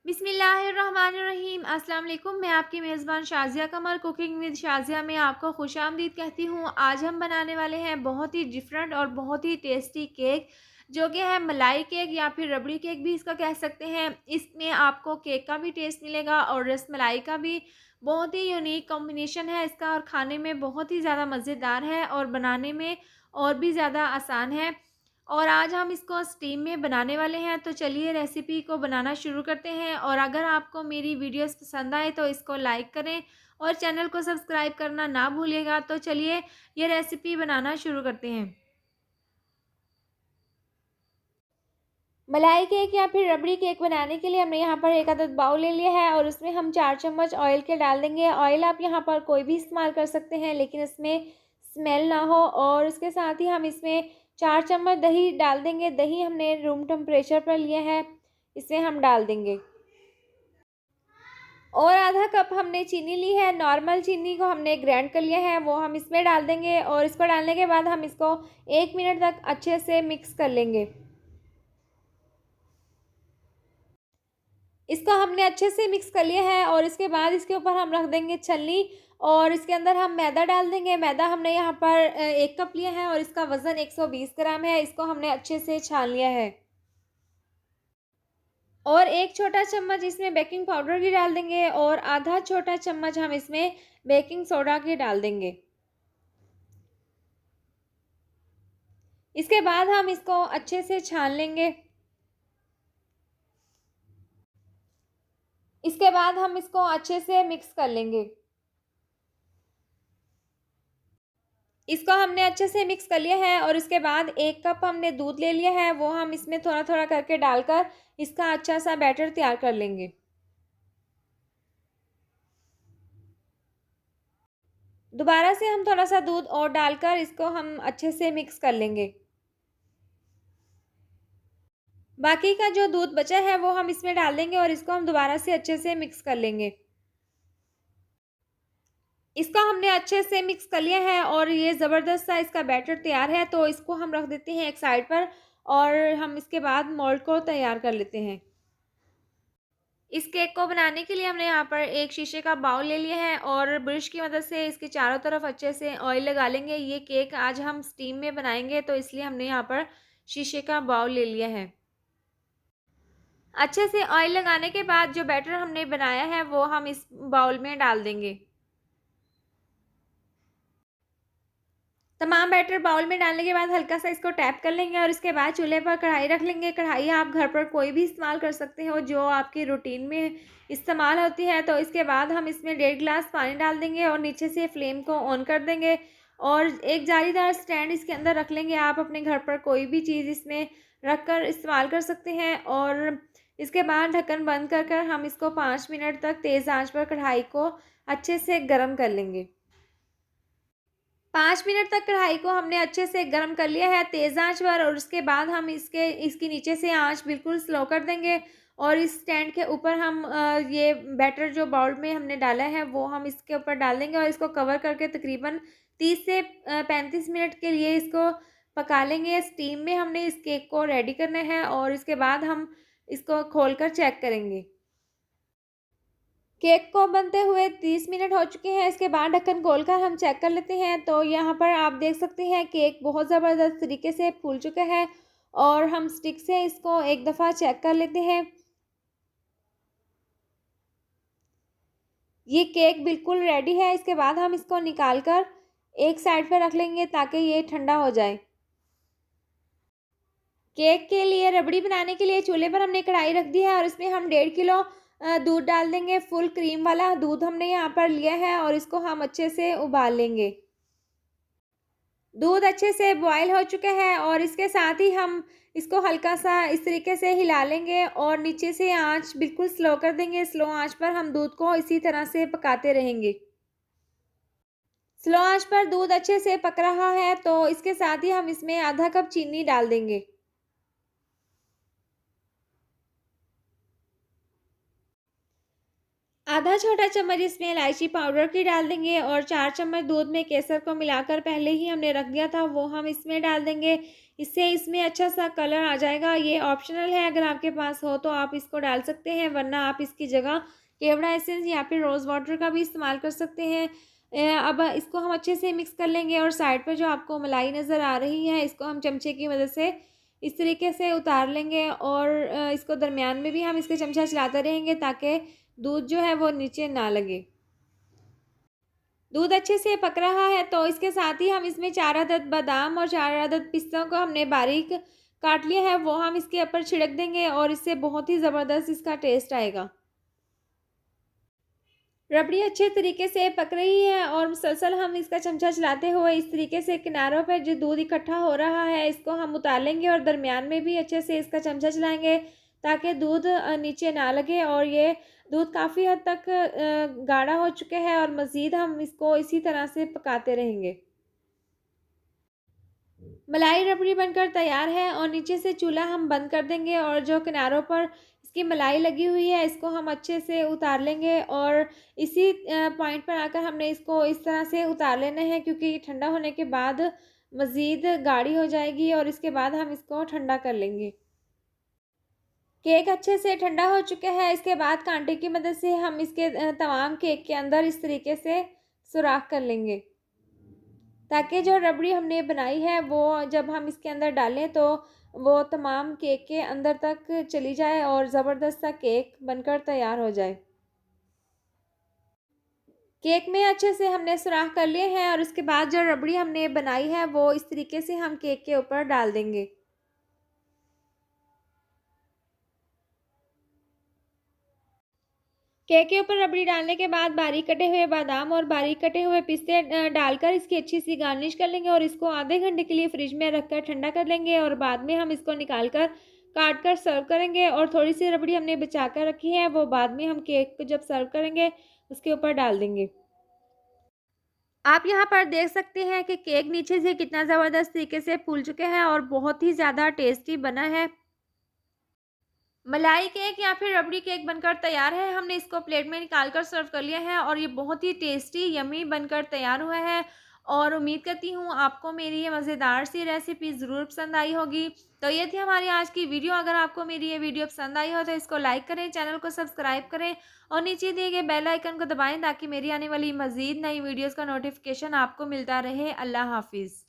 बिस्मिल्लाहिर्रहमानिर्रहीम। अस्सलाम वालेकुम। मैं आपकी मेज़बान शाज़िया कमर कुकिंग विद शाज़िया में आपको खुशामदीद कहती हूँ। आज हम बनाने वाले हैं बहुत ही डिफरेंट और बहुत ही टेस्टी केक, जो कि है मलाई केक या फिर रबड़ी केक भी इसका कह सकते हैं। इसमें आपको केक का भी टेस्ट मिलेगा और रसमलाई का भी। बहुत ही यूनिक कॉम्बिनेशन है इसका और खाने में बहुत ही ज़्यादा मज़ेदार है और बनाने में और भी ज़्यादा आसान है। और आज हम इसको स्टीम में बनाने वाले हैं, तो चलिए रेसिपी को बनाना शुरू करते हैं। और अगर आपको मेरी वीडियोस पसंद आए तो इसको लाइक करें और चैनल को सब्सक्राइब करना ना भूलिएगा। तो चलिए ये रेसिपी बनाना शुरू करते हैं। मलाई केक या फिर रबड़ी केक बनाने के लिए हमने यहाँ पर एक आधा बाउल ले लिया है और उसमें हम 4 चम्मच ऑयल के डाल देंगे। ऑयल आप यहाँ पर कोई भी इस्तेमाल कर सकते हैं, लेकिन इसमें स्मेल ना हो। और इसके साथ ही हम इसमें 4 चम्मच दही डाल देंगे। दही हमने रूम टेम्परेचर पर लिया है, इसमें हम डाल देंगे। और आधा कप हमने चीनी ली है, नॉर्मल चीनी को हमने ग्राइंड कर लिया है, वो हम इसमें डाल देंगे। और इसको डालने के बाद हम इसको 1 मिनट तक अच्छे से मिक्स कर लेंगे। इसको हमने अच्छे से मिक्स कर लिया है और इसके बाद इसके ऊपर हम रख देंगे छलनी और इसके अंदर हम मैदा डाल देंगे। मैदा हमने यहाँ पर 1 कप लिया है और इसका वज़न 120 ग्राम है। इसको हमने अच्छे से छान लिया है। और 1 छोटा चम्मच इसमें बेकिंग पाउडर की डाल देंगे और आधा छोटा चम्मच हम इसमें बेकिंग सोडा की डाल देंगे। इसके बाद हम इसको अच्छे से छान लेंगे। इसके बाद हम इसको अच्छे से मिक्स कर लेंगे। इसको हमने अच्छे से मिक्स कर लिया है और इसके बाद 1 कप हमने दूध ले लिया है, वो हम इसमें थोड़ा-थोड़ा करके डालकर इसका अच्छा सा बैटर तैयार कर लेंगे। दोबारा से हम थोड़ा-सा दूध और डालकर इसको हम अच्छे से मिक्स कर लेंगे। बाकी का जो दूध बचा है वो हम इसमें डाल देंगे और इसको हम दोबारा से अच्छे से मिक्स कर लेंगे। इसको हमने अच्छे से मिक्स कर लिया है और ये ज़बरदस्त सा इसका बैटर तैयार है, तो इसको हम रख देते हैं एक साइड पर और हम इसके बाद मोल्ड को तैयार कर लेते हैं। इस केक को बनाने के लिए हमने यहाँ पर एक शीशे का बाउल ले लिया है और ब्रश की मदद से इसके चारों तरफ अच्छे से ऑयल लगा लेंगे। ये केक आज हम स्टीम में बनाएंगे, तो इसलिए हमने यहाँ पर शीशे का बाउल ले लिया है। अच्छे से ऑयल लगाने के बाद जो बैटर हमने बनाया है वो हम इस बाउल में डाल देंगे। तमाम बैटर बाउल में डालने के बाद हल्का सा इसको टैप कर लेंगे और इसके बाद चूल्हे पर कढ़ाई रख लेंगे। कढ़ाई आप घर पर कोई भी इस्तेमाल कर सकते हो जो आपकी रूटीन में इस्तेमाल होती है। तो इसके बाद हम इसमें 1.5 गिलास पानी डाल देंगे और नीचे से फ्लेम को ऑन कर देंगे और एक जालीदार स्टैंड इसके अंदर रख लेंगे। आप अपने घर पर कोई भी चीज़ इसमें रख कर इस्तेमाल कर सकते हैं और इसके बाद ढक्कन बंद कर कर हम इसको 5 मिनट तक तेज़ आंच पर कढ़ाई को अच्छे से गर्म कर लेंगे। 5 मिनट तक कढ़ाई को हमने अच्छे से गर्म कर लिया है तेज़ आंच पर और उसके बाद हम इसकी नीचे से आंच बिल्कुल स्लो कर देंगे और इस स्टैंड के ऊपर हम ये बैटर जो बाउल में हमने डाला है वो हम इसके ऊपर डाल देंगे और इसको कवर करके तकरीबन 30 से 35 मिनट के लिए इसको पका लेंगे। स्टीम में हमने इस केक को रेडी करना है और इसके बाद हम इसको खोलकर चेक करेंगे। केक को बनते हुए 30 मिनट हो चुके हैं। इसके बाद ढक्कन खोलकर हम चेक कर लेते हैं, तो यहाँ पर आप देख सकते हैं केक बहुत ज़बरदस्त तरीके से फूल चुका है और हम स्टिक से इसको एक दफ़ा चेक कर लेते हैं। ये केक बिल्कुल रेडी है। इसके बाद हम इसको निकाल कर एक साइड पर रख लेंगे ताकि ये ठंडा हो जाए। केक के लिए रबड़ी बनाने के लिए चूल्हे पर हमने कढ़ाई रख दी है और इसमें हम 1.5 किलो दूध डाल देंगे। फुल क्रीम वाला दूध हमने यहाँ पर लिया है और इसको हम अच्छे से उबाल लेंगे। दूध अच्छे से बॉयल हो चुका है और इसके साथ ही हम इसको हल्का सा इस तरीके से हिला लेंगे और नीचे से आंच बिल्कुल स्लो कर देंगे। स्लो आंच पर हम दूध को इसी तरह से पकाते रहेंगे। स्लो आंच पर दूध अच्छे से पक रहा है, तो इसके साथ ही हम इसमें आधा कप चीनी डाल देंगे। आधा छोटा चम्मच इसमें इलायची पाउडर की डाल देंगे और 4 चम्मच दूध में केसर को मिलाकर पहले ही हमने रख दिया था वो हम इसमें डाल देंगे। इससे इसमें अच्छा सा कलर आ जाएगा। ये ऑप्शनल है, अगर आपके पास हो तो आप इसको डाल सकते हैं, वरना आप इसकी जगह केवड़ा एसेंस या फिर रोज़ वाटर का भी इस्तेमाल कर सकते हैं। अब इसको हम अच्छे से मिक्स कर लेंगे और साइड पर जो आपको मलाई नज़र आ रही है, इसको हम चमचे की मदद से इस तरीके से उतार लेंगे और इसको दरमियान में भी हम इसका चमचा चलाते रहेंगे ताकि दूध जो है वो नीचे ना लगे। दूध अच्छे से पक रहा है तो इसके साथ ही हम इसमें 4 अदद बादाम और 4 अदद पिस्तों को हमने बारीक काट लिया है, वो हम इसके ऊपर छिड़क देंगे और इससे बहुत ही ज़बरदस्त इसका टेस्ट आएगा। रबड़ी अच्छे तरीके से पक रही है और मुसलसल हम इसका चमचा चलाते हुए इस तरीके से किनारों पर जो दूध इकट्ठा हो रहा है इसको हम उतार लेंगे और दरमियान में भी अच्छे से इसका चमचा चलाएंगे ताकि दूध नीचे ना लगे। और ये दूध काफ़ी हद तक गाढ़ा हो चुका है और मज़ीद हम इसको इसी तरह से पकाते रहेंगे। मलाई रबड़ी बनकर तैयार है और नीचे से चूल्हा हम बंद कर देंगे और जो किनारों पर इसकी मलाई लगी हुई है इसको हम अच्छे से उतार लेंगे और इसी पॉइंट पर आकर हमने इसको इस तरह से उतार लेना है, क्योंकि ठंडा होने के बाद मज़ीद गाढ़ी हो जाएगी और इसके बाद हम इसको ठंडा कर लेंगे। केक अच्छे से ठंडा हो चुका है। इसके बाद कांटे की मदद से हम इसके तमाम केक के अंदर इस तरीके से सुराख कर लेंगे ताकि जो रबड़ी हमने बनाई है वो जब हम इसके अंदर डालें तो वो तमाम केक के अंदर तक चली जाए और ज़बरदस्त सा केक बनकर तैयार हो जाए। केक में अच्छे से हमने सुराख कर लिए हैं और उसके बाद जो रबड़ी हमने बनाई है वो इस तरीके से हम केक के ऊपर डाल देंगे। केक के ऊपर रबड़ी डालने के बाद बारीक कटे हुए बादाम और बारीक कटे हुए पिस्ते डालकर इसकी अच्छी सी गार्निश कर लेंगे और इसको आधे घंटे के लिए फ्रिज में रखकर ठंडा कर लेंगे और बाद में हम इसको निकाल कर काट कर सर्व करेंगे। और थोड़ी सी रबड़ी हमने बचा कर रखी है वो बाद में हम केक को जब सर्व करेंगे उसके ऊपर डाल देंगे। आप यहाँ पर देख सकते हैं कि केक नीचे से कितना ज़बरदस्त तरीके से फूल चुके हैं और बहुत ही ज़्यादा टेस्टी बना है। मलाई केक या फिर रबड़ी केक बनकर तैयार है। हमने इसको प्लेट में निकाल कर सर्व कर लिया है और ये बहुत ही टेस्टी यमी बनकर तैयार हुआ है। और उम्मीद करती हूँ आपको मेरी ये मज़ेदार सी रेसिपी ज़रूर पसंद आई होगी। तो ये थी हमारी आज की वीडियो। अगर आपको मेरी ये वीडियो पसंद आई हो तो इसको लाइक करें, चैनल को सब्सक्राइब करें और नीचे दिए गए बेल आइकन को दबाएं ताकि मेरी आने वाली मज़ीद नई वीडियोज़ का नोटिफिकेशन आपको मिलता रहे। अल्लाह हाफिज़।